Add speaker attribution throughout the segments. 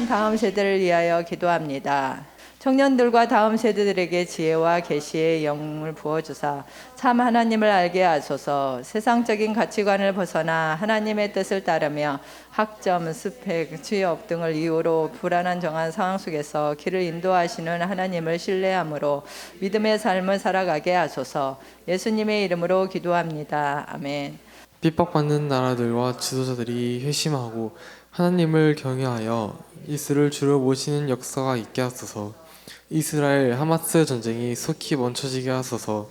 Speaker 1: 하나님 다음 세대를 위하여 기도합니다. 청년들과 다음 세대들에게 지혜와 계시의 영을 부어주사 참 하나님을 알게 하소서. 세상적인 가치관을 벗어나 하나님의 뜻을 따르며 학점, 스펙, 취업 등을 이유로 불안한 정한 상황 속에서 길을 인도하시는 하나님을 신뢰함으로 믿음의 삶을 살아가게 하소서. 예수님의 이름으로 기도합니다. 아멘.
Speaker 2: 핍박받는 나라들과 지도자들이 회심하고 하나님을 경외하여 이스를 주로 모시는 역사가 있게 하소서. 이스라엘 하마스 전쟁이 속히 멈춰지게 하소서.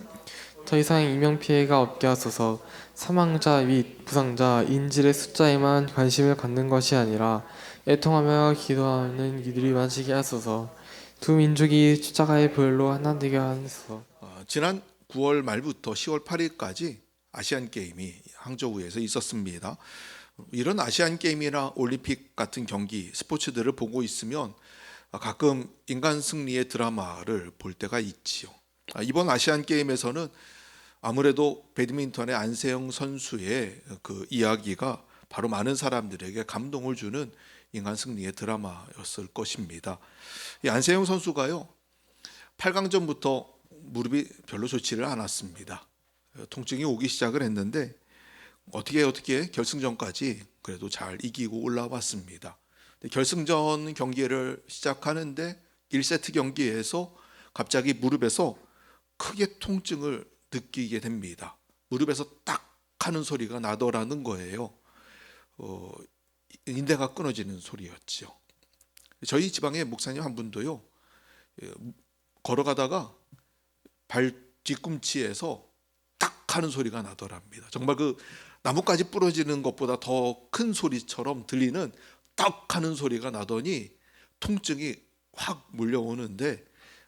Speaker 2: 더 이상 인명피해가 없게 하소서. 사망자 및 부상자, 인질의 숫자에만 관심을 갖는 것이 아니라 애통하며 기도하는 이들이 많아지게 하소서. 두 민족이 십자가의 보혈로 하나 되게 하소서.
Speaker 3: 지난 9월 말부터 10월 8일까지 아시안 게임이 항저우에서 있었습니다. 이런 아시안 게임이나 올림픽 같은 경기, 스포츠들을 보고 있으면 가끔 인간 승리의 드라마를 볼 때가 있지요. 이번 아시안 게임에서는 아무래도 배드민턴의 안세영 선수의 그 이야기가 바로 많은 사람들에게 감동을 주는 인간 승리의 드라마였을 것입니다. 이 안세영 선수가요, 8강전부터 무릎이 별로 좋지를 않았습니다. 통증이 오기 시작을 했는데 어떻게 결승전까지 그래도 잘 이기고 올라왔습니다. 결승전 경기를 시작하는데 1세트 경기에서 갑자기 무릎에서 크게 통증을 느끼게 됩니다. 무릎에서 딱 하는 소리가 나더라는 거예요. 인대가 끊어지는 소리였죠. 저희 지방의 목사님 한 분도요, 걸어가다가 발 뒤꿈치에서 딱 하는 소리가 나더랍니다. 정말 그 나뭇가지 부러지는 것보다 더 큰 소리처럼 들리는 딱 하는 소리가 나더니 통증이 확 몰려오는데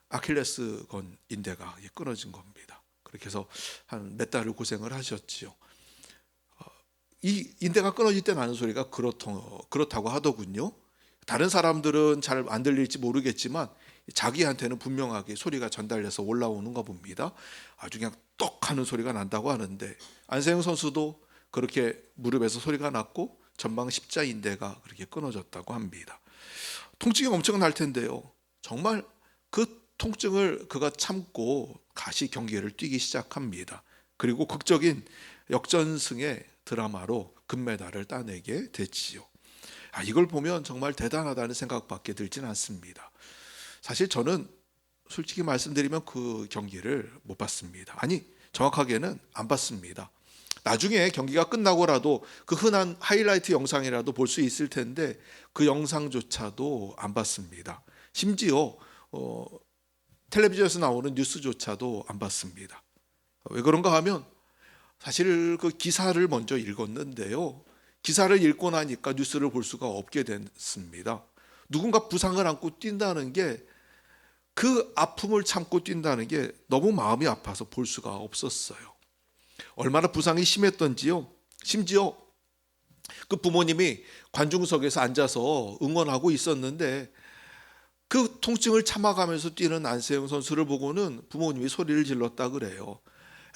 Speaker 3: 아킬레스건 인대가 끊어진 겁니다. 그렇게 해서 한 몇 달을 고생을 하셨지요. 이 인대가 끊어질 때 나는 소리가 그렇다고 하더군요. 다른 사람들은 잘 안 들릴지 모르겠지만 자기한테는 분명하게 소리가 전달돼서 올라오는가 봅니다. 아주 그냥 떡 하는 소리가 난다고 하는데 안세영 선수도 그렇게 무릎에서 소리가 났고 전방 십자인대가 그렇게 끊어졌다고 합니다. 통증이 엄청 날 텐데요. 정말 그 통증을 그가 참고 다시 경기를 뛰기 시작합니다. 그리고 극적인 역전승의 드라마로 금메달을 따내게 됐지요. 이걸 보면 정말 대단하다는 생각밖에 들진 않습니다. 사실 저는 솔직히 말씀드리면 그 경기를 못 봤습니다. 아니, 정확하게는 안 봤습니다. 나중에 경기가 끝나고라도 그 흔한 하이라이트 영상이라도 볼 수 있을 텐데 그 영상조차도 안 봤습니다. 심지어 텔레비전에서 나오는 뉴스조차도 안 봤습니다. 왜 그런가 하면 사실 그 기사를 먼저 읽었는데요. 기사를 읽고 나니까 뉴스를 볼 수가 없게 됐습니다. 누군가 부상을 안고 뛴다는 게, 그 아픔을 참고 뛴다는 게 너무 마음이 아파서 볼 수가 없었어요. 얼마나 부상이 심했던지요. 심지어 그 부모님이 관중석에서 앉아서 응원하고 있었는데 그 통증을 참아가면서 뛰는 안세영 선수를 보고는 부모님이 소리를 질렀다 그래요.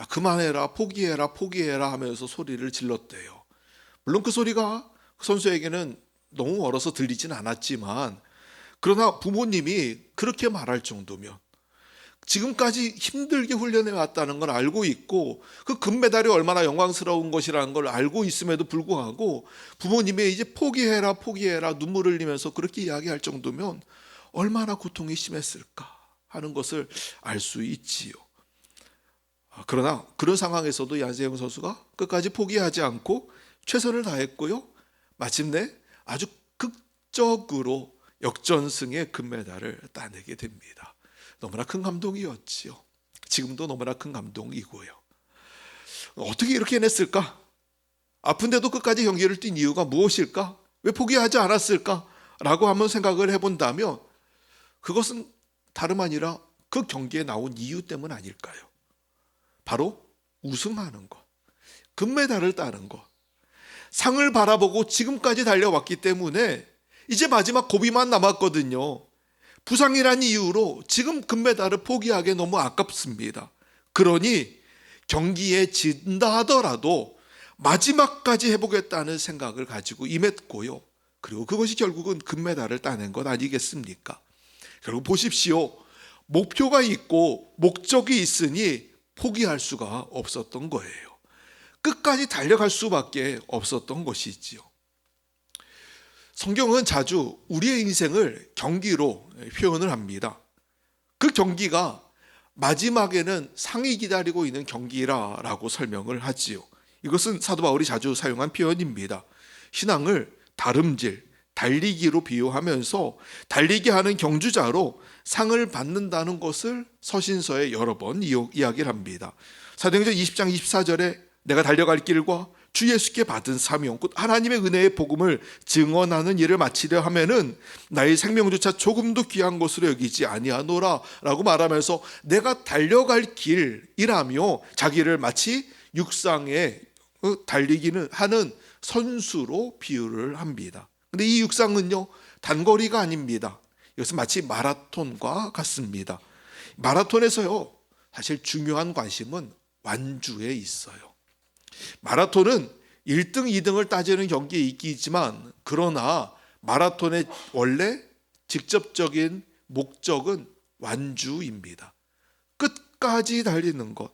Speaker 3: 야, 그만해라, 포기해라 하면서 소리를 질렀대요. 물론 그 소리가 그 선수에게는 너무 멀어서 들리진 않았지만, 그러나 부모님이 그렇게 말할 정도면 지금까지 힘들게 훈련해 왔다는 걸 알고 있고 그 금메달이 얼마나 영광스러운 것이라는 걸 알고 있음에도 불구하고 부모님이 이제 포기해라 눈물을 흘리면서 그렇게 이야기할 정도면 얼마나 고통이 심했을까 하는 것을 알 수 있지요. 그러나 그런 상황에서도 안세영 선수가 끝까지 포기하지 않고 최선을 다했고요. 마침내 아주 극적으로 역전승의 금메달을 따내게 됩니다. 너무나 큰 감동이었지요. 지금도 너무나 큰 감동이고요. 어떻게 이렇게 해냈을까? 아픈데도 끝까지 경기를 뛴 이유가 무엇일까? 왜 포기하지 않았을까? 라고 한번 생각을 해본다면 그것은 다름 아니라 그 경기에 나온 이유 때문 아닐까요? 바로 우승하는 것, 금메달을 따는 것, 상을 바라보고 지금까지 달려왔기 때문에 이제 마지막 고비만 남았거든요. 부상이라는 이유로 지금 금메달을 포기하기 너무 아깝습니다. 그러니 경기에 진다 하더라도 마지막까지 해보겠다는 생각을 가지고 임했고요. 그리고 그것이 결국은 금메달을 따낸 것 아니겠습니까? 결국 보십시오. 목표가 있고 목적이 있으니 포기할 수가 없었던 거예요. 끝까지 달려갈 수밖에 없었던 것이지요. 성경은 자주 우리의 인생을 경기로 표현을 합니다. 그 경기가 마지막에는 상이 기다리고 있는 경기라고 설명을 하지요. 이것은 사도 바울이 자주 사용한 표현입니다. 신앙을 다름질, 달리기로 비유하면서 달리기 하는 경주자로 상을 받는다는 것을 서신서에 여러 번 이야기를 합니다. 사도행전 20장 24절에 내가 달려갈 길과 주 예수께 받은 사명, 곧 하나님의 은혜의 복음을 증언하는 일을 마치려 하면은 나의 생명조차 조금도 귀한 것으로 여기지 아니하노라 라고 말하면서 내가 달려갈 길이라며 자기를 마치 육상에 달리기는 하는 선수로 비유를 합니다. 근데 이 육상은요, 단거리가 아닙니다. 이것은 마치 마라톤과 같습니다. 마라톤에서요, 사실 중요한 관심은 완주에 있어요. 마라톤은 1등, 2등을 따지는 경기에 있지만, 그러나 마라톤의 원래 직접적인 목적은 완주입니다. 끝까지 달리는 것,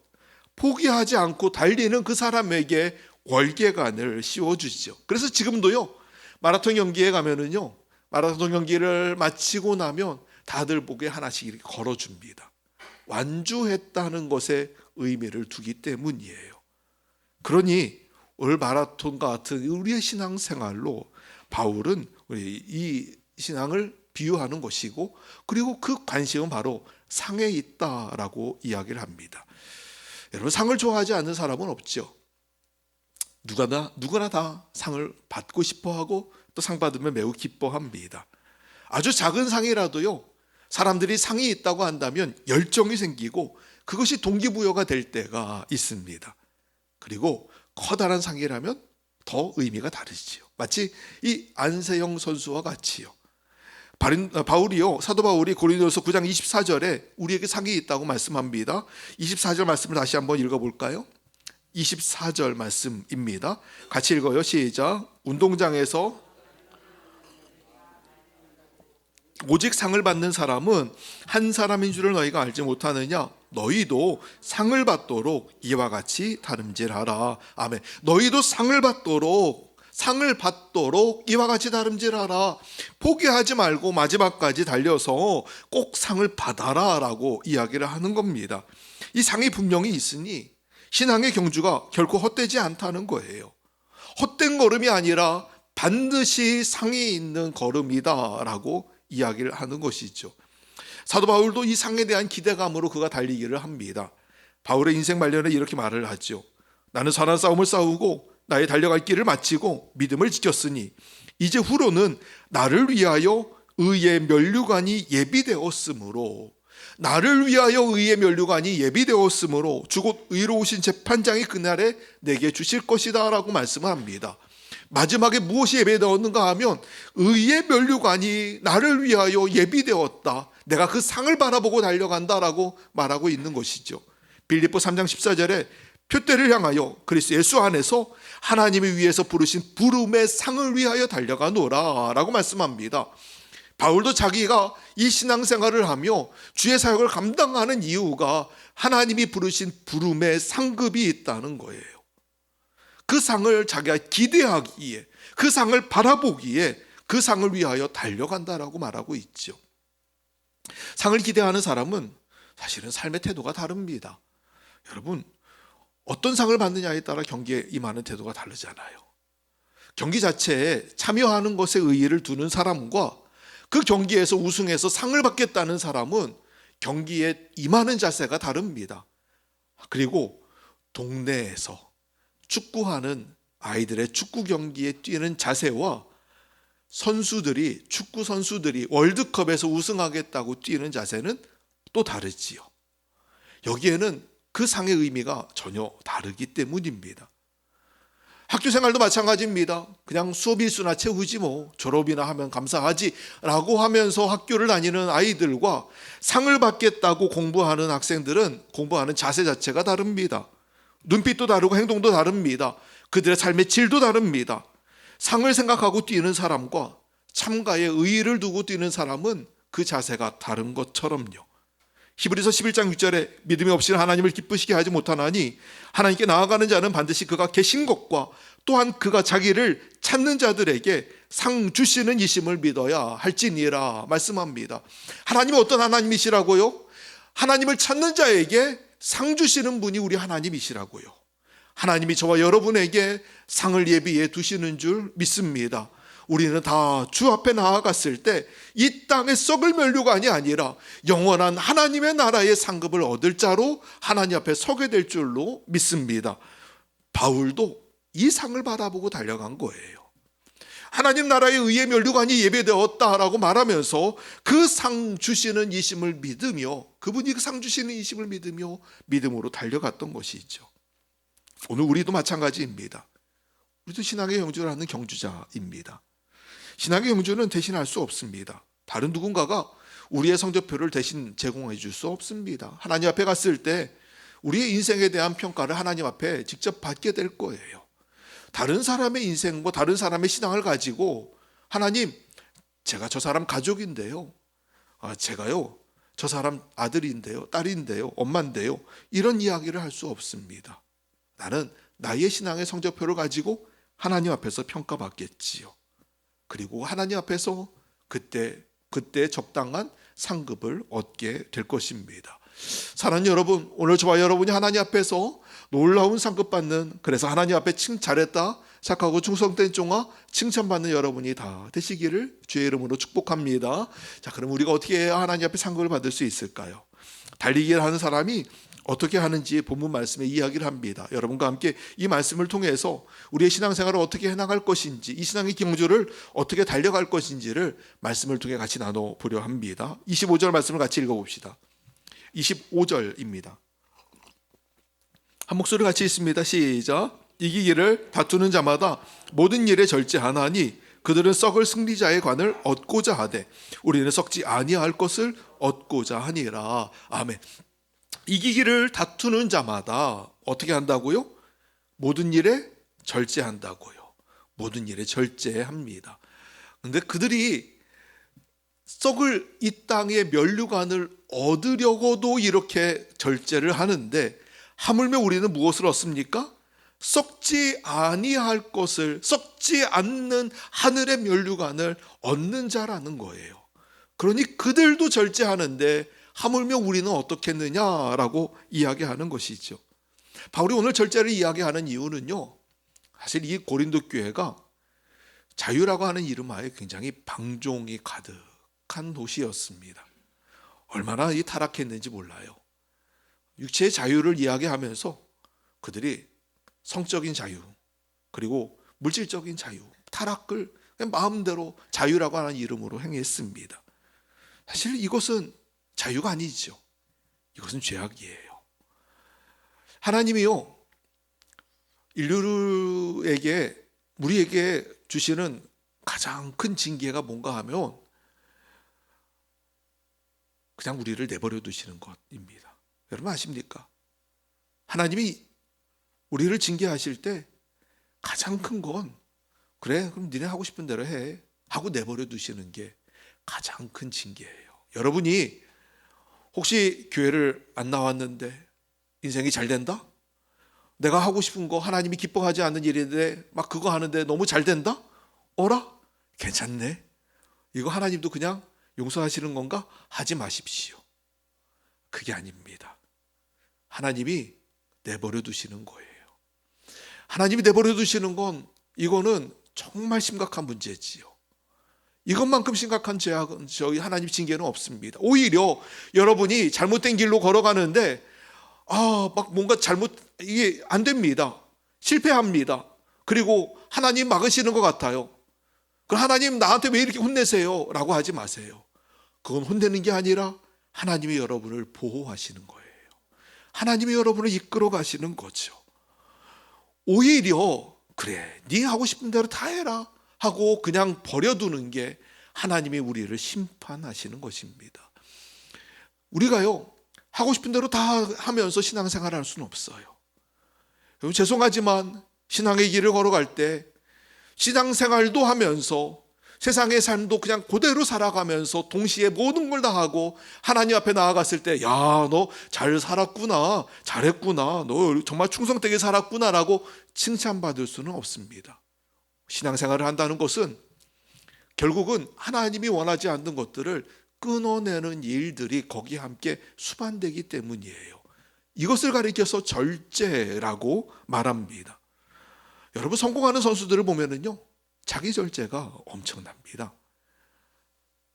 Speaker 3: 포기하지 않고 달리는 그 사람에게 월계관을 씌워주죠. 그래서 지금도요, 마라톤 경기에 가면은요, 마라톤 경기를 마치고 나면 다들 목에 하나씩 이렇게 걸어줍니다. 완주했다는 것에 의미를 두기 때문이에요. 그러니 오늘 마라톤과 같은 우리의 신앙생활로 바울은 우리 이 신앙을 비유하는 것이고, 그리고 그 관심은 바로 상에 있다라고 이야기를 합니다. 여러분, 상을 좋아하지 않는 사람은 없죠. 누구나 다 상을 받고 싶어하고 또 상 받으면 매우 기뻐합니다. 아주 작은 상이라도요, 사람들이 상이 있다고 한다면 열정이 생기고 그것이 동기부여가 될 때가 있습니다. 그리고 커다란 상이라면 더 의미가 다르지요. 마치 이 안세영 선수와 같이요. 바울이요, 사도 바울이 고린도서 9장 24절에 우리에게 상이 있다고 말씀합니다. 24절 말씀을 다시 한번 읽어볼까요? 24절 말씀입니다. 같이 읽어요. 시작. 운동장에서 오직 상을 받는 사람은 한 사람인 줄을 너희가 알지 못하느냐? 너희도 상을 받도록 이와 같이 다름질하라. 아멘. 너희도 상을 받도록 이와 같이 다름질하라. 포기하지 말고 마지막까지 달려서 꼭 상을 받아라 라고 이야기를 하는 겁니다. 이 상이 분명히 있으니 신앙의 경주가 결코 헛되지 않다는 거예요. 헛된 걸음이 아니라 반드시 상이 있는 걸음이다라고 이야기를 하는 것이죠. 사도 바울도 이 상에 대한 기대감으로 그가 달리기를 합니다. 바울의 인생 말년에 이렇게 말을 하죠. 나는 선한 싸움을 싸우고 나의 달려갈 길을 마치고 믿음을 지켰으니 이제 후로는 나를 위하여 의의 면류관이 예비되었으므로, 나를 위하여 의의 면류관이 예비되었으므로 주곧 의로우신 재판장이 그날에 내게 주실 것이다 라고 말씀을 합니다. 마지막에 무엇이 예비되었는가 하면 의의 면류관이 나를 위하여 예비되었다, 내가 그 상을 바라보고 달려간다라고 말하고 있는 것이죠. 빌립보 3장 14절에 표대를 향하여 그리스도 예수 안에서 하나님이 위에서 부르신 부름의 상을 위하여 달려가노라 라고 말씀합니다. 바울도 자기가 이 신앙생활을 하며 주의 사역을 감당하는 이유가 하나님이 부르신 부름의 상급이 있다는 거예요. 그 상을 자기가 기대하기에, 그 상을 바라보기에 그 상을 위하여 달려간다라고 말하고 있죠. 상을 기대하는 사람은 사실은 삶의 태도가 다릅니다. 여러분, 어떤 상을 받느냐에 따라 경기에 임하는 태도가 다르잖아요. 경기 자체에 참여하는 것에 의의를 두는 사람과 그 경기에서 우승해서 상을 받겠다는 사람은 경기에 임하는 자세가 다릅니다. 그리고 동네에서 축구하는 아이들의 축구 경기에 뛰는 자세와 축구 선수들이 월드컵에서 우승하겠다고 뛰는 자세는 또 다르지요. 여기에는 그 상의 의미가 전혀 다르기 때문입니다. 학교 생활도 마찬가지입니다. 그냥 수업 일수나 채우지 뭐, 졸업이나 하면 감사하지 라고 하면서 학교를 다니는 아이들과 상을 받겠다고 공부하는 학생들은 공부하는 자세 자체가 다릅니다. 눈빛도 다르고 행동도 다릅니다. 그들의 삶의 질도 다릅니다. 상을 생각하고 뛰는 사람과 참가에 의의를 두고 뛰는 사람은 그 자세가 다른 것처럼요. 히브리서 11장 6절에 믿음이 없이는 하나님을 기쁘시게 하지 못하나니 하나님께 나아가는 자는 반드시 그가 계신 것과 또한 그가 자기를 찾는 자들에게 상 주시는 이심을 믿어야 할지니라 말씀합니다. 하나님이 어떤 하나님이시라고요? 하나님을 찾는 자에게 상 주시는 분이 우리 하나님이시라고요. 하나님이 저와 여러분에게 상을 예비해 두시는 줄 믿습니다. 우리는 다 주 앞에 나아갔을 때 이 땅의 썩을 면류관이 아니라 영원한 하나님의 나라의 상급을 얻을 자로 하나님 앞에 서게 될 줄로 믿습니다. 바울도 이 상을 바라보고 달려간 거예요. 하나님 나라의 의의 면류관이 예배되었다라고 말하면서 그 상 주시는 이심을 믿으며, 그분이 그 상 주시는 이심을 믿으며 믿음으로 달려갔던 것이죠. 오늘 우리도 마찬가지입니다. 우리도 신앙의 경주를 하는 경주자입니다. 신앙의 경주는 대신할 수 없습니다. 다른 누군가가 우리의 성적표를 대신 제공해 줄 수 없습니다. 하나님 앞에 갔을 때 우리의 인생에 대한 평가를 하나님 앞에 직접 받게 될 거예요. 다른 사람의 인생과 다른 사람의 신앙을 가지고 하나님, 제가 저 사람 가족인데요, 제가요 저 사람 아들인데요, 딸인데요, 엄마인데요, 이런 이야기를 할 수 없습니다. 나는 나의 신앙의 성적표를 가지고 하나님 앞에서 평가받겠지요. 그리고 하나님 앞에서 그때 적당한 상급을 얻게 될 것입니다. 사랑하는 여러분, 오늘 저와 여러분이 하나님 앞에서 놀라운 상급 받는, 그래서 하나님 앞에 잘했다 착하고 충성된 종아 칭찬받는 여러분이 다 되시기를 주의 이름으로 축복합니다. 자, 그럼 우리가 어떻게 해야 하나님 앞에 상급을 받을 수 있을까요? 달리기를 하는 사람이 어떻게 하는지 본문 말씀에 이야기를 합니다. 여러분과 함께 이 말씀을 통해서 우리의 신앙생활을 어떻게 해나갈 것인지, 이 신앙의 경주를 어떻게 달려갈 것인지를 말씀을 통해 같이 나눠보려 합니다. 25절 말씀을 같이 읽어봅시다. 25절입니다. 한 목소리 같이 있습니다. 시작. 이기기를 다투는 자마다 모든 일에 절제하나니 그들은 썩을 승리자의 관을 얻고자 하되 우리는 썩지 아니할 것을 얻고자 하니라. 아멘. 이기기를 다투는 자마다 어떻게 한다고요? 모든 일에 절제한다고요. 모든 일에 절제합니다. 근데 그들이 썩을 이 땅의 면류관을 얻으려고도 이렇게 절제를 하는데, 하물며 우리는 무엇을 얻습니까? 썩지 아니할 것을, 썩지 않는 하늘의 면류관을 얻는 자라는 거예요. 그러니 그들도 절제하는데 하물며 우리는 어떻겠느냐라고 이야기하는 것이죠. 바울이 오늘 절제를 이야기하는 이유는요, 사실 이 고린도 교회가 자유라고 하는 이름하에 굉장히 방종이 가득한 도시였습니다. 얼마나 이 타락했는지 몰라요. 육체의 자유를 이야기하면서 그들이 성적인 자유, 그리고 물질적인 자유, 타락을 그냥 마음대로 자유라고 하는 이름으로 행했습니다. 사실 이것은 자유가 아니죠. 이것은 죄악이에요. 하나님이요, 인류에게, 우리에게 주시는 가장 큰 징계가 뭔가 하면 그냥 우리를 내버려 두시는 것입니다. 여러분 아십니까? 하나님이 우리를 징계하실 때 가장 큰 건, 그래 그럼 니네 하고 싶은 대로 해 하고 내버려 두시는 게 가장 큰 징계예요. 여러분이 혹시 교회를 안 나왔는데 인생이 잘 된다? 내가 하고 싶은 거, 하나님이 기뻐하지 않는 일인데 막 그거 하는데 너무 잘 된다? 어라? 괜찮네. 이거 하나님도 그냥 용서하시는 건가? 하지 마십시오. 그게 아닙니다. 하나님이 내버려 두시는 거예요. 하나님이 내버려 두시는 건, 이거는 정말 심각한 문제지요. 이것만큼 심각한 죄악은 저희 하나님 징계는 없습니다. 오히려 여러분이 잘못된 길로 걸어가는데 막 뭔가 이게 안 됩니다. 실패합니다. 그리고 하나님 막으시는 것 같아요. 그럼 하나님 나한테 왜 이렇게 혼내세요? 라고 하지 마세요. 그건 혼내는 게 아니라 하나님이 여러분을 보호하시는 거예요. 하나님이 여러분을 이끌어 가시는 거죠. 오히려 그래, 네 하고 싶은 대로 다 해라 하고 그냥 버려두는 게 하나님이 우리를 심판하시는 것입니다. 우리가요, 하고 싶은 대로 다 하면서 신앙생활을 할 수는 없어요. 여러분 죄송하지만 신앙의 길을 걸어갈 때 신앙생활도 하면서 세상의 삶도 그냥 그대로 살아가면서 동시에 모든 걸 다 하고 하나님 앞에 나아갔을 때, 야, 너 잘 살았구나, 잘했구나, 너 정말 충성되게 살았구나라고 칭찬받을 수는 없습니다. 신앙생활을 한다는 것은 결국은 하나님이 원하지 않는 것들을 끊어내는 일들이 거기에 함께 수반되기 때문이에요. 이것을 가리켜서 절제라고 말합니다. 여러분, 성공하는 선수들을 보면은요, 자기 절제가 엄청납니다.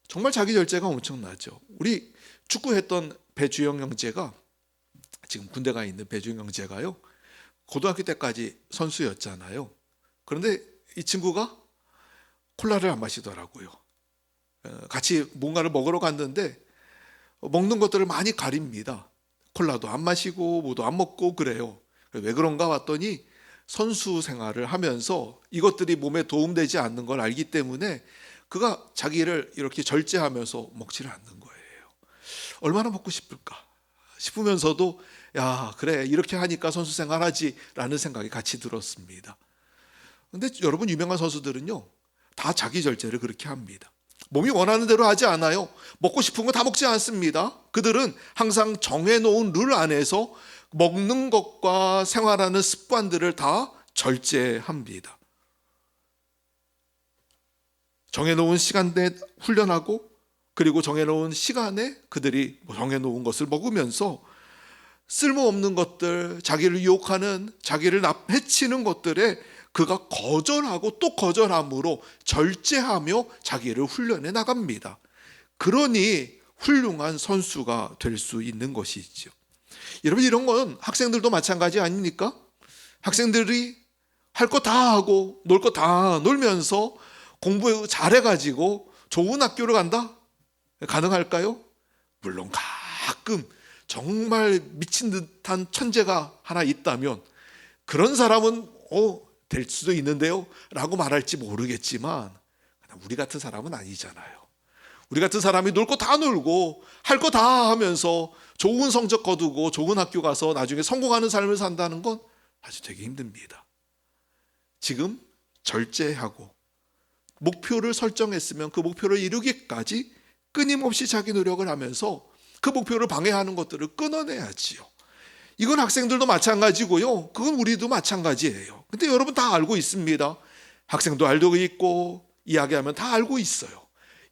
Speaker 3: 정말 자기 절제가 엄청나죠. 우리 축구했던 배주영 형제가, 지금 군대 가 있는 배주영 형제가요, 고등학교 때까지 선수였잖아요. 그런데 이 친구가 콜라를 안 마시더라고요. 같이 뭔가를 먹으러 갔는데 먹는 것들을 많이 가립니다. 콜라도 안 마시고 뭐도 안 먹고 그래요. 왜 그런가 봤더니 선수 생활을 하면서 이것들이 몸에 도움되지 않는 걸 알기 때문에 그가 자기를 이렇게 절제하면서 먹지를 않는 거예요. 얼마나 먹고 싶을까 싶으면서도, 야, 그래, 이렇게 하니까 선수 생활하지 라는 생각이 같이 들었습니다. 근데 여러분, 유명한 선수들은요, 다 자기 절제를 그렇게 합니다. 몸이 원하는 대로 하지 않아요. 먹고 싶은 거 다 먹지 않습니다. 그들은 항상 정해놓은 룰 안에서 먹는 것과 생활하는 습관들을 다 절제합니다. 정해놓은 시간대에 훈련하고, 그리고 정해놓은 시간에 그들이 정해놓은 것을 먹으면서 쓸모없는 것들, 자기를 유혹하는, 자기를 해치는 것들에 그가 거절하고 또 거절함으로 절제하며 자기를 훈련해 나갑니다. 그러니 훌륭한 선수가 될 수 있는 것이죠. 여러분, 이런 건 학생들도 마찬가지 아닙니까? 학생들이 할 거 다 하고 놀 거 다 놀면서 공부 잘해가지고 좋은 학교를 간다? 가능할까요? 물론 가끔 정말 미친 듯한 천재가 하나 있다면 그런 사람은 될 수도 있는데요 라고 말할지 모르겠지만, 우리 같은 사람은 아니잖아요. 우리 같은 사람이 놀 거 다 놀고 할 거 다 하면서 좋은 성적 거두고 좋은 학교 가서 나중에 성공하는 삶을 산다는 건 아주 되게 힘듭니다. 지금 절제하고 목표를 설정했으면 그 목표를 이루기까지 끊임없이 자기 노력을 하면서 그 목표를 방해하는 것들을 끊어내야지요. 이건 학생들도 마찬가지고요, 그건 우리도 마찬가지예요. 근데 여러분 다 알고 있습니다. 학생도 알고 있고 이야기하면 다 알고 있어요.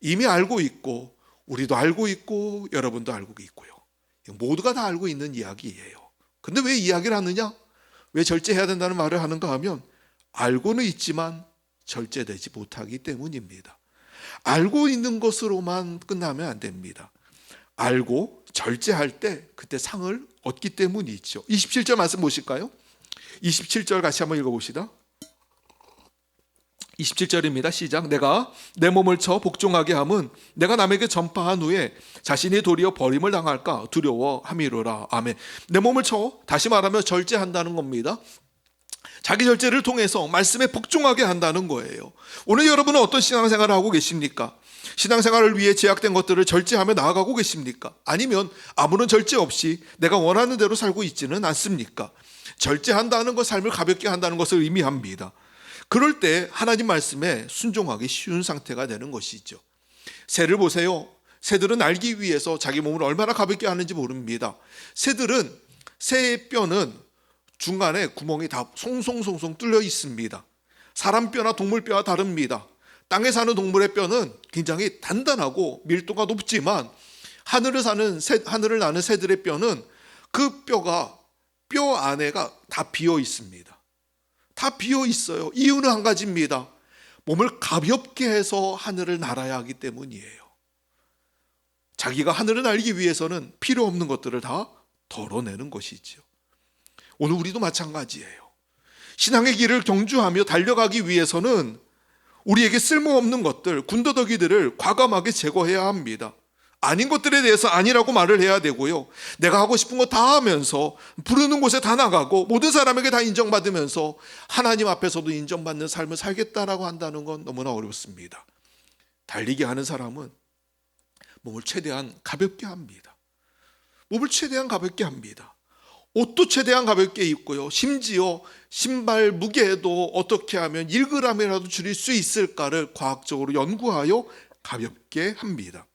Speaker 3: 이미 알고 있고 우리도 알고 있고 여러분도 알고 있고요. 모두가 다 알고 있는 이야기예요. 근데 왜 이야기를 하느냐? 왜 절제해야 된다는 말을 하는가 하면, 알고는 있지만 절제되지 못하기 때문입니다. 알고 있는 것으로만 끝나면 안 됩니다. 알고 절제할 때 그때 상을 얻기 때문이죠. 27절 말씀 보실까요? 27절 같이 한번 읽어봅시다. 27절입니다. 시작. 내가 내 몸을 쳐 복종하게 함은 내가 남에게 전파한 후에 자신이 도리어 버림을 당할까 두려워함이로라. 아멘. 내 몸을 쳐, 다시 말하면 절제한다는 겁니다. 자기 절제를 통해서 말씀에 복종하게 한다는 거예요. 오늘 여러분은 어떤 신앙생활을 하고 계십니까? 신앙생활을 위해 제약된 것들을 절제하며 나아가고 계십니까? 아니면 아무런 절제 없이 내가 원하는 대로 살고 있지는 않습니까? 절제한다는 것, 삶을 가볍게 한다는 것을 의미합니다. 그럴 때 하나님 말씀에 순종하기 쉬운 상태가 되는 것이죠. 새를 보세요. 새들은 알기 위해서 자기 몸을 얼마나 가볍게 하는지 모릅니다. 새의 뼈는 중간에 구멍이 다 송송송송 뚫려 있습니다. 사람 뼈나 동물 뼈와 다릅니다. 땅에 사는 동물의 뼈는 굉장히 단단하고 밀도가 높지만 하늘을 나는 새들의 뼈는 그 뼈 안에가 다 비어 있습니다. 다 비어 있어요. 이유는 한 가지입니다. 몸을 가볍게 해서 하늘을 날아야 하기 때문이에요. 자기가 하늘을 날기 위해서는 필요 없는 것들을 다 덜어내는 것이죠. 오늘 우리도 마찬가지예요. 신앙의 길을 경주하며 달려가기 위해서는 우리에게 쓸모없는 것들, 군더더기들을 과감하게 제거해야 합니다. 아닌 것들에 대해서 아니라고 말을 해야 되고요. 내가 하고 싶은 거 다 하면서 부르는 곳에 다 나가고 모든 사람에게 다 인정받으면서 하나님 앞에서도 인정받는 삶을 살겠다라고 한다는 건 너무나 어렵습니다. 달리기 하는 사람은 몸을 최대한 가볍게 합니다. 몸을 최대한 가볍게 합니다. 옷도 최대한 가볍게 입고요. 심지어 신발 무게도 어떻게 하면 1g이라도 줄일 수 있을까를 과학적으로 연구하여 가볍게 합니다.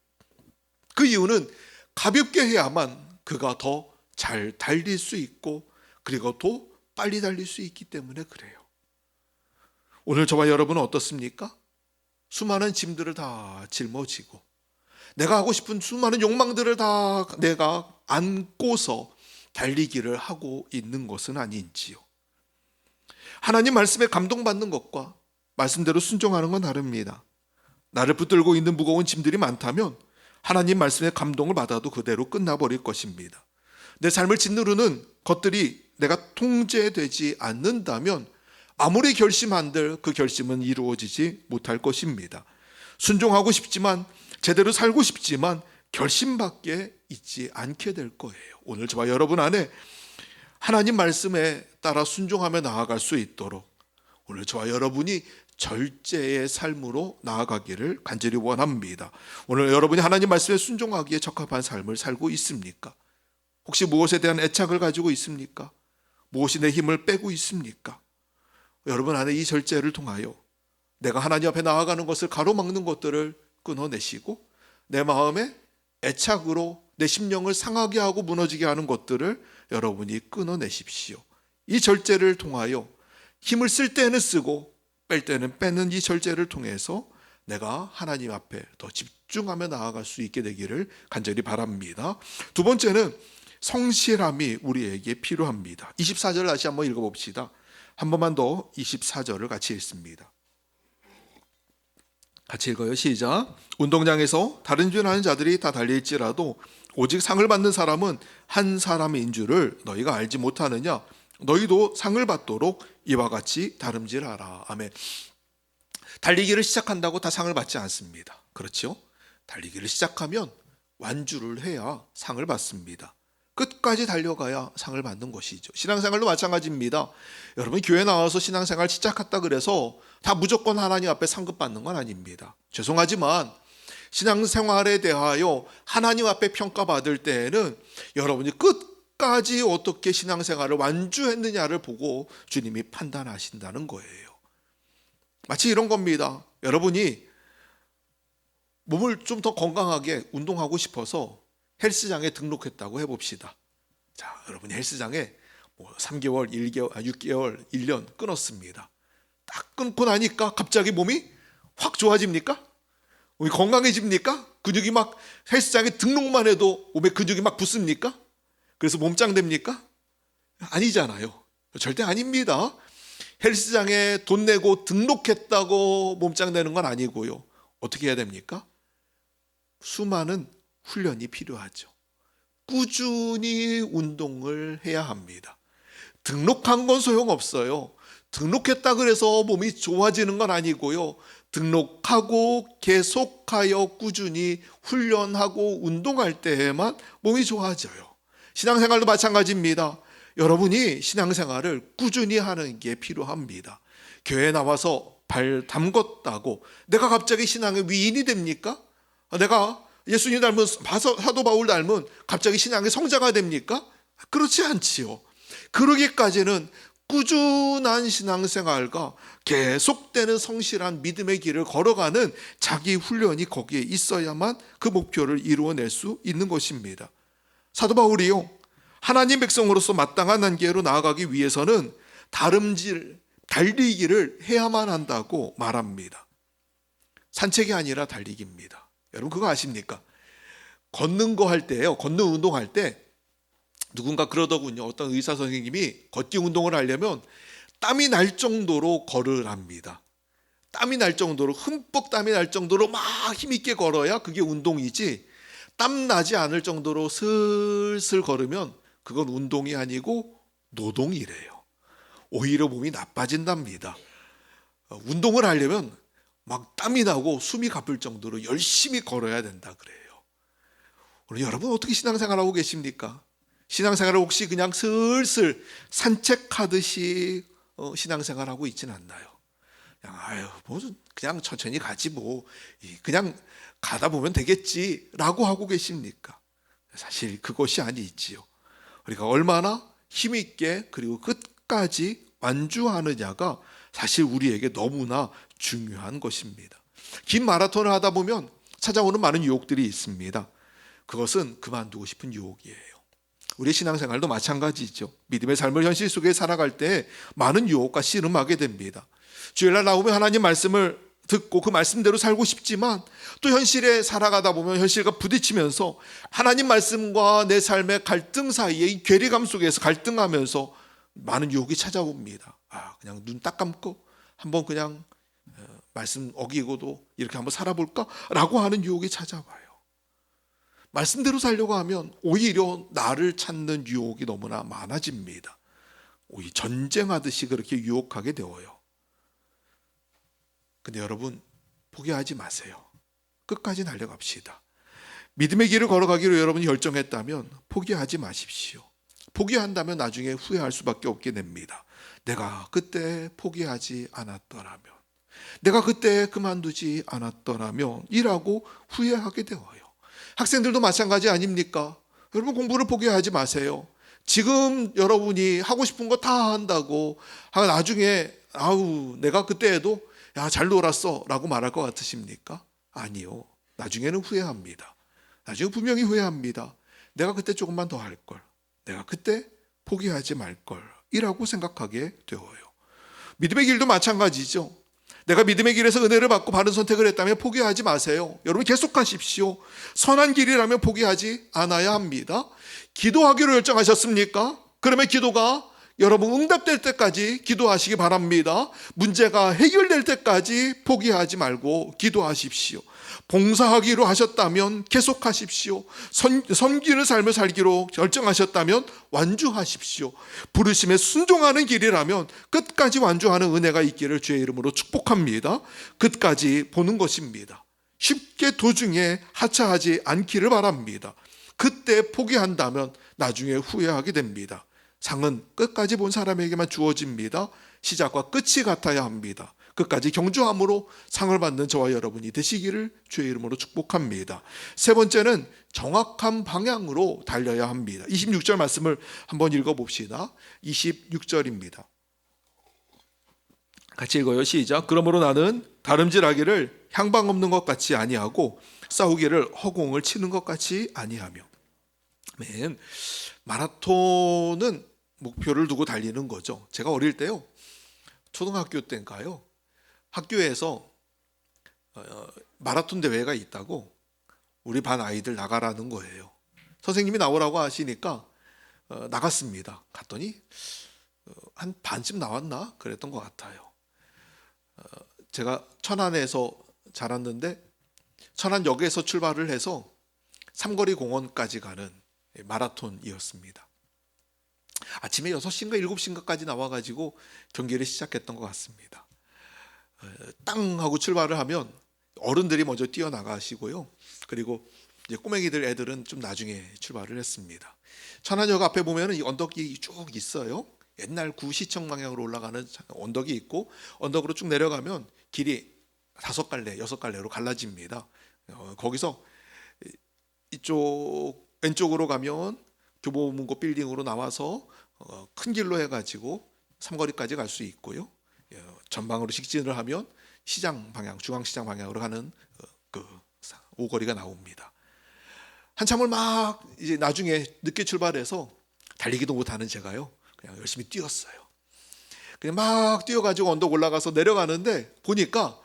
Speaker 3: 그 이유는 가볍게 해야만 그가 더 잘 달릴 수 있고 그리고 더 빨리 달릴 수 있기 때문에 그래요. 오늘 저와 여러분은 어떻습니까? 수많은 짐들을 다 짊어지고 내가 하고 싶은 수많은 욕망들을 다 내가 안고서 달리기를 하고 있는 것은 아닌지요. 하나님 말씀에 감동받는 것과 말씀대로 순종하는 건 다릅니다. 나를 붙들고 있는 무거운 짐들이 많다면 하나님 말씀에 감동을 받아도 그대로 끝나버릴 것입니다. 내 삶을 짓누르는 것들이 내가 통제되지 않는다면 아무리 결심한들 그 결심은 이루어지지 못할 것입니다. 순종하고 싶지만 제대로 살고 싶지만 결심밖에 있지 않게 될 거예요. 오늘 저와 여러분 안에 하나님 말씀에 따라 순종하며 나아갈 수 있도록 오늘 저와 여러분이 절제의 삶으로 나아가기를 간절히 원합니다. 오늘 여러분이 하나님 말씀에 순종하기에 적합한 삶을 살고 있습니까? 혹시 무엇에 대한 애착을 가지고 있습니까? 무엇이 내 힘을 빼고 있습니까? 여러분 안에 이 절제를 통하여 내가 하나님 앞에 나아가는 것을 가로막는 것들을 끊어내시고 내 마음에 애착으로 내 심령을 상하게 하고 무너지게 하는 것들을 여러분이 끊어내십시오. 이 절제를 통하여 힘을 쓸 때는 쓰고 뺄 때는 빼는 이 절제를 통해서 내가 하나님 앞에 더 집중하며 나아갈 수 있게 되기를 간절히 바랍니다. 두 번째는 성실함이 우리에게 필요합니다. 24절 다시 한번 읽어봅시다. 한 번만 더 24절을 같이 읽습니다. 같이 읽어요. 시작. 운동장에서 다른 줄 아는 자들이 다 달릴지라도 오직 상을 받는 사람은 한 사람인 줄을 너희가 알지 못하느냐? 너희도 상을 받도록 이와 같이 다름질하라. 아멘. 달리기를 시작한다고 다 상을 받지 않습니다. 그렇죠? 달리기를 시작하면 완주를 해야 상을 받습니다. 끝까지 달려가야 상을 받는 것이죠. 신앙생활도 마찬가지입니다. 여러분 교회 나와서 신앙생활 시작했다 그래서 다 무조건 하나님 앞에 상급 받는 건 아닙니다. 죄송하지만 신앙생활에 대하여 하나님 앞에 평가받을 때에는 여러분이 끝까지 어떻게 신앙생활을 완주했느냐를 보고 주님이 판단하신다는 거예요. 마치 이런 겁니다. 여러분이 몸을 좀 더 건강하게 운동하고 싶어서 헬스장에 등록했다고 해봅시다. 자, 여러분이 헬스장에 3개월, 1개월, 6개월, 1년 끊었습니다. 딱 끊고 나니까 갑자기 몸이 확 좋아집니까? 몸이 건강해집니까? 근육이 막 헬스장에 등록만 해도 몸에 근육이 막 붙습니까? 그래서 몸짱 됩니까? 아니잖아요. 절대 아닙니다. 헬스장에 돈 내고 등록했다고 몸짱 되는 건 아니고요. 어떻게 해야 됩니까? 수많은 훈련이 필요하죠. 꾸준히 운동을 해야 합니다. 등록한 건 소용없어요. 등록했다 그래서 몸이 좋아지는 건 아니고요. 등록하고 계속하여 꾸준히 훈련하고 운동할 때에만 몸이 좋아져요. 신앙생활도 마찬가지입니다. 여러분이 신앙생활을 꾸준히 하는 게 필요합니다. 교회에 나와서 발 담궜다고 내가 갑자기 신앙의 위인이 됩니까? 내가 예수님 닮은 사도 바울 닮은 갑자기 신앙의 성자가 됩니까? 그렇지 않지요. 그러기까지는 꾸준한 신앙생활과 계속되는 성실한 믿음의 길을 걸어가는 자기 훈련이 거기에 있어야만 그 목표를 이루어낼 수 있는 것입니다. 사도 바울이요, 하나님 백성으로서 마땅한 단계로 나아가기 위해서는 달리기를 해야만 한다고 말합니다. 산책이 아니라 달리기입니다. 여러분 그거 아십니까? 걷는 거 할 때요, 걷는 운동할 때 누군가 그러더군요. 어떤 의사 선생님이 걷기 운동을 하려면 땀이 날 정도로 걸으랍니다. 땀이 날 정도로, 흠뻑 땀이 날 정도로 막 힘있게 걸어야 그게 운동이지, 땀 나지 않을 정도로 슬슬 걸으면 그건 운동이 아니고 노동이래요. 오히려 몸이 나빠진답니다. 운동을 하려면 막 땀이 나고 숨이 가쁠 정도로 열심히 걸어야 된다 그래요. 오늘 여러분 어떻게 신앙생활하고 계십니까? 신앙생활을 혹시 그냥 슬슬 산책하듯이 신앙생활하고 있지는 않나요? 그냥 천천히 가지 그냥 가다 보면 되겠지라고 하고 계십니까? 사실 그것이 아니지요. 우리가 얼마나 힘있게 그리고 끝까지 완주하느냐가 사실 우리에게 너무나 중요한 것입니다. 긴 마라톤을 하다 보면 찾아오는 많은 유혹들이 있습니다. 그것은 그만두고 싶은 유혹이에요. 우리 신앙생활도 마찬가지죠. 믿음의 삶을 현실 속에 살아갈 때 많은 유혹과 씨름하게 됩니다. 주일날 나오면 하나님 말씀을 듣고 그 말씀대로 살고 싶지만 또 현실에 살아가다 보면 현실과 부딪히면서 하나님 말씀과 내 삶의 갈등 사이에 이 괴리감 속에서 갈등하면서 많은 유혹이 찾아옵니다. 그냥 눈 딱 감고 한번 그냥 말씀 어기고도 이렇게 한번 살아볼까? 라고 하는 유혹이 찾아와요. 말씀대로 살려고 하면 오히려 나를 찾는 유혹이 너무나 많아집니다. 오히려 전쟁하듯이 그렇게 유혹하게 되어요. 근데 여러분, 포기하지 마세요. 끝까지 달려갑시다. 믿음의 길을 걸어가기로 여러분이 결정했다면 포기하지 마십시오. 포기한다면 나중에 후회할 수밖에 없게 됩니다. 내가 그때 포기하지 않았더라면, 내가 그때 그만두지 않았더라면 이라고 후회하게 되어요. 학생들도 마찬가지 아닙니까? 여러분, 공부를 포기하지 마세요. 지금 여러분이 하고 싶은 거 다 한다고 나중에 내가 그때에도 잘 놀았어 라고 말할 것 같으십니까? 아니요. 나중에는 후회합니다. 나중에 분명히 후회합니다. 내가 그때 조금만 더 할 걸, 내가 그때 포기하지 말 걸 이라고 생각하게 되어요. 믿음의 길도 마찬가지죠. 내가 믿음의 길에서 은혜를 받고 바른 선택을 했다면 포기하지 마세요. 여러분, 계속하십시오. 선한 길이라면 포기하지 않아야 합니다. 기도하기로 결정하셨습니까? 그러면 기도가 여러분 응답될 때까지 기도하시기 바랍니다. 문제가 해결될 때까지 포기하지 말고 기도하십시오. 봉사하기로 하셨다면 계속하십시오. 섬기는 삶을 살기로 결정하셨다면 완주하십시오. 부르심에 순종하는 길이라면 끝까지 완주하는 은혜가 있기를 주의 이름으로 축복합니다. 끝까지 보는 것입니다. 쉽게 도중에 하차하지 않기를 바랍니다. 그때 포기한다면 나중에 후회하게 됩니다. 상은 끝까지 본 사람에게만 주어집니다. 시작과 끝이 같아야 합니다. 끝까지 경주함으로 상을 받는 저와 여러분이 되시기를 주의 이름으로 축복합니다. 세 번째는 정확한 방향으로 달려야 합니다. 26절 말씀을 한번 읽어봅시다. 26절입니다. 같이 읽어요. 시작. 그러므로 나는 다름질하기를 향방 없는 것 같이 아니하고 싸우기를 허공을 치는 것 같이 아니하며. 아멘. 마라톤은 목표를 두고 달리는 거죠. 제가 어릴 때요, 초등학교 때인가요, 학교에서 마라톤 대회가 있다고 우리 반 아이들 나가라는 거예요. 선생님이 나오라고 하시니까 나갔습니다. 갔더니 한 반쯤 나왔나? 그랬던 것 같아요. 제가 천안에서 자랐는데 천안역에서 출발을 해서 삼거리 공원까지 가는 마라톤이었습니다. 아침에 6시인가 7시인가까지 나와가지고 경기를 시작했던 것 같습니다. 땅 하고 출발을 하면 어른들이 먼저 뛰어나가시고요. 그리고 이제 꼬맹이들 애들은 좀 나중에 출발을 했습니다. 천안역 앞에 보면 이 언덕이 쭉 있어요. 옛날 구시청 방향으로 올라가는 언덕이 있고 언덕으로 쭉 내려가면 길이 5갈래, 6갈래로 갈라집니다. 거기서 이쪽 왼쪽으로 가면 교보문고 빌딩으로 나와서 큰 길로 해가지고 삼거리까지 갈 수 있고요. 전방으로 직진을 하면 시장 방향, 중앙시장 방향으로 가는 그 오거리가 나옵니다. 한참을 막 이제 나중에 늦게 출발해서 달리기도 못하는 제가요, 그냥 열심히 뛰었어요. 그냥 막 뛰어가지고 언덕 올라가서 내려가는데 보니까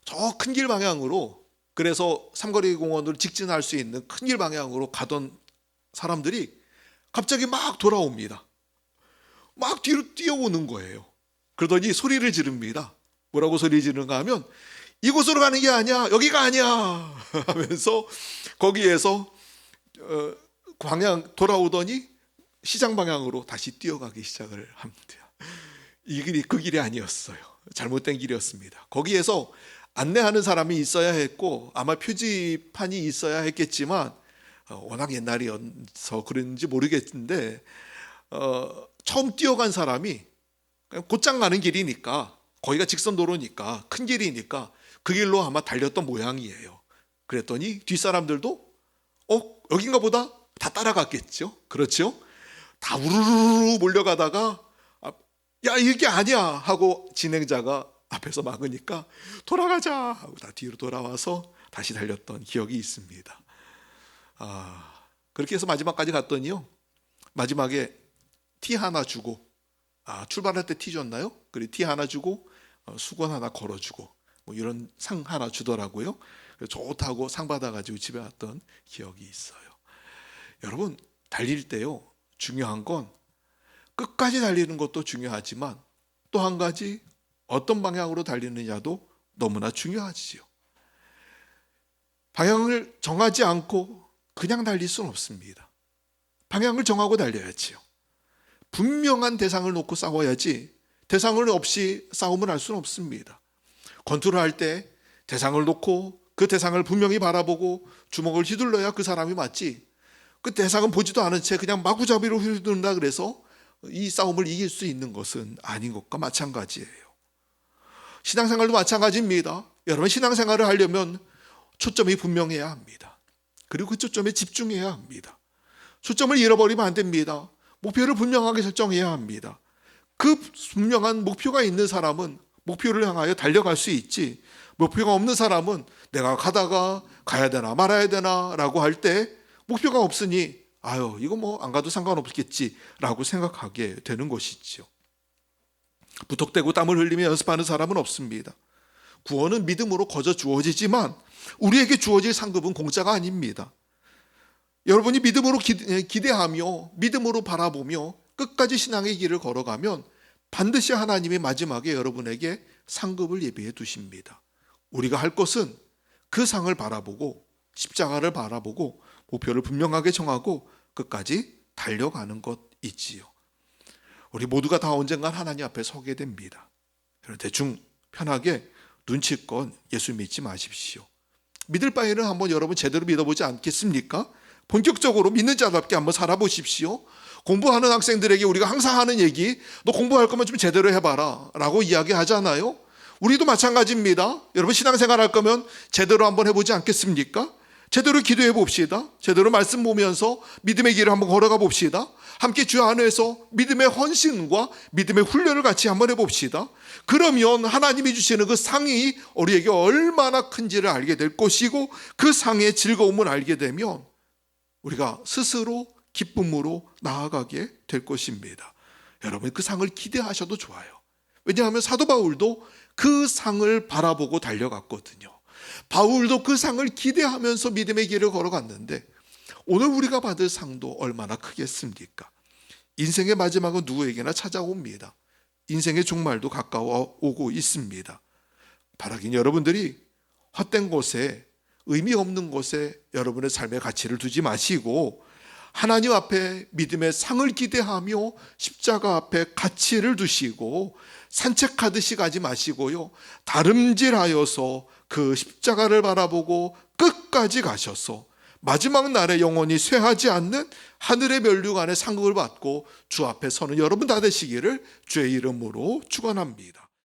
Speaker 3: 저 큰 길 방향으로, 그래서 삼거리 공원으로 직진할 수 있는 큰 길 방향으로 가던 사람들이 갑자기 막 돌아옵니다. 막 뒤로 뛰어오는 거예요. 그러더니 소리를 지릅니다. 뭐라고 소리 지르는가 하면 이곳으로 가는 게 아니야, 여기가 아니야 하면서 거기에서 방향 돌아오더니 시장 방향으로 다시 뛰어가기 시작을 합니다. 이 길이 그 길이 아니었어요. 잘못된 길이었습니다. 거기에서 안내하는 사람이 있어야 했고 아마 표지판이 있어야 했겠지만 워낙 옛날이어서 그런지 모르겠는데 처음 뛰어간 사람이 그냥 곧장 가는 길이니까, 거기가 직선 도로니까 큰 길이니까 그 길로 아마 달렸던 모양이에요. 그랬더니 뒷사람들도 여긴가 보다 다 따라갔겠죠. 그렇죠? 다 우르르 몰려가다가 야 이게 아니야 하고 진행자가 앞에서 막으니까 돌아가자 하고 다 뒤로 돌아와서 다시 달렸던 기억이 있습니다. 그렇게 해서 마지막까지 갔더니요, 마지막에 티 하나 주고, 출발할 때 티 줬나요? 그리고 티 하나 주고 수건 하나 걸어주고 뭐 이런 상 하나 주더라고요. 좋다고 상 받아가지고 집에 왔던 기억이 있어요. 여러분, 달릴 때요, 중요한 건 끝까지 달리는 것도 중요하지만 또 한 가지, 어떤 방향으로 달리느냐도 너무나 중요하지요. 방향을 정하지 않고 그냥 달릴 수는 없습니다. 방향을 정하고 달려야지요. 분명한 대상을 놓고 싸워야지 대상을 없이 싸움을 할 수는 없습니다. 권투를 할 때 대상을 놓고 그 대상을 분명히 바라보고 주먹을 휘둘러야 그 사람이 맞지, 그 대상은 보지도 않은 채 그냥 마구잡이로 휘두른다 그래서 이 싸움을 이길 수 있는 것은 아닌 것과 마찬가지예요. 신앙생활도 마찬가지입니다. 여러분, 신앙생활을 하려면 초점이 분명해야 합니다. 그리고 그 초점에 집중해야 합니다. 초점을 잃어버리면 안 됩니다. 목표를 분명하게 설정해야 합니다. 그 분명한 목표가 있는 사람은 목표를 향하여 달려갈 수 있지, 목표가 없는 사람은 내가 가다가 가야 되나 말아야 되나 라고 할 때 목표가 없으니 이거 뭐 안 가도 상관없겠지 라고 생각하게 되는 것이지요. 무턱대고 땀을 흘리며 연습하는 사람은 없습니다. 구원은 믿음으로 거저 주어지지만 우리에게 주어질 상급은 공짜가 아닙니다. 여러분이 믿음으로 기대하며 믿음으로 바라보며 끝까지 신앙의 길을 걸어가면 반드시 하나님이 마지막에 여러분에게 상급을 예비해 두십니다. 우리가 할 것은 그 상을 바라보고 십자가를 바라보고 목표를 분명하게 정하고 끝까지 달려가는 것이지요. 우리 모두가 다 언젠간 하나님 앞에 서게 됩니다. 대충 편하게 눈치껏 예수 믿지 마십시오. 믿을 바에는 한번 여러분 제대로 믿어보지 않겠습니까? 본격적으로 믿는 자답게 한번 살아보십시오. 공부하는 학생들에게 우리가 항상 하는 얘기, 너 공부할 거면 좀 제대로 해봐라 라고 이야기하잖아요. 우리도 마찬가지입니다. 여러분, 신앙생활 할 거면 제대로 한번 해보지 않겠습니까? 제대로 기도해 봅시다. 제대로 말씀 보면서 믿음의 길을 한번 걸어가 봅시다. 함께 주 안에서 믿음의 헌신과 믿음의 훈련을 같이 한번 해봅시다. 그러면 하나님이 주시는 그 상이 우리에게 얼마나 큰지를 알게 될 것이고, 그 상의 즐거움을 알게 되면 우리가 스스로 기쁨으로 나아가게 될 것입니다. 여러분, 그 상을 기대하셔도 좋아요. 왜냐하면 사도 바울도 그 상을 바라보고 달려갔거든요. 바울도 그 상을 기대하면서 믿음의 길을 걸어갔는데 오늘 우리가 받을 상도 얼마나 크겠습니까? 인생의 마지막은 누구에게나 찾아옵니다. 인생의 종말도 가까워 오고 있습니다. 바라긴 여러분들이 헛된 곳에, 의미 없는 곳에 여러분의 삶의 가치를 두지 마시고 하나님 앞에 믿음의 상을 기대하며 십자가 앞에 가치를 두시고 산책하듯이 가지 마시고요, 다름질하여서 그 십자가를 바라보고 끝까지 가셔서 마지막 날에 영원히 쇠하지 않는 하늘의 면류관의 상급을 받고 주 앞에 서는 여러분 다 되시기를 주의 이름으로 축원합니다.